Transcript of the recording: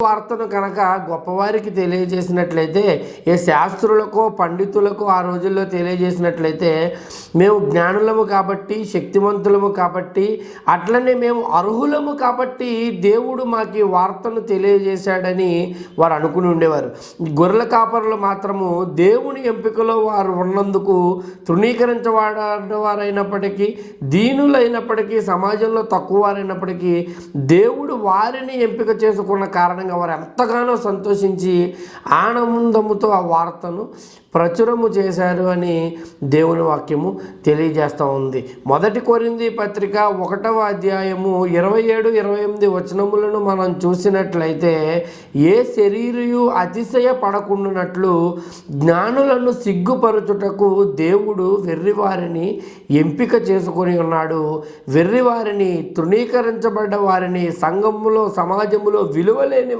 వార్తను కనుక గొప్పవారికి తెలియజేసినట్లయితే, ఏ శాస్త్రులకో పండితులకో ఆ రోజుల్లో తెలియజేసినట్లయితే, మేము జ్ఞానులము కాబట్టి, శక్తివంతులము కాబట్టి, అట్లనే మేము అర్హులము కాబట్టి దేవుడు మాకు ఈ వార్తను తెలియజేశాడని వారు అనుకుని ఉండేవారు. గొర్రెల కాపరులు మాత్రము దేవుని ఎంపికలో వారు ఉన్నందుకు తృణీకరించబడేవారైనప్పటికీ, దీనులైనప్పటికీ, సమాజంలో తక్కువ వారైనప్పటికీ దేవుడు వారిని ఎంపిక చేసుకున్న కారణంగా వారు ఎంతగానో సంతోషించి ఆనందముతో ఆ వార్తను ప్రచురము చేశారు అని దేవుని వాక్యము తెలియజేస్తూ ఉంది. 1 కొరింథీ పత్రిక 1వ అధ్యాయము 27-28 వచనములను మనం చూసినట్లయితే, ఏ శరీరయు అతిశయ పడకుండానట్లు జ్ఞానులను సిగ్గుపరచుటకు దేవుడు వెర్రివారిని ఎంపిక చేసుకొని ఉన్నాడు. వెర్రివారిని, తృణీకరించబడ్డ వారిని, సంఘములో సమాజములో విలువలేని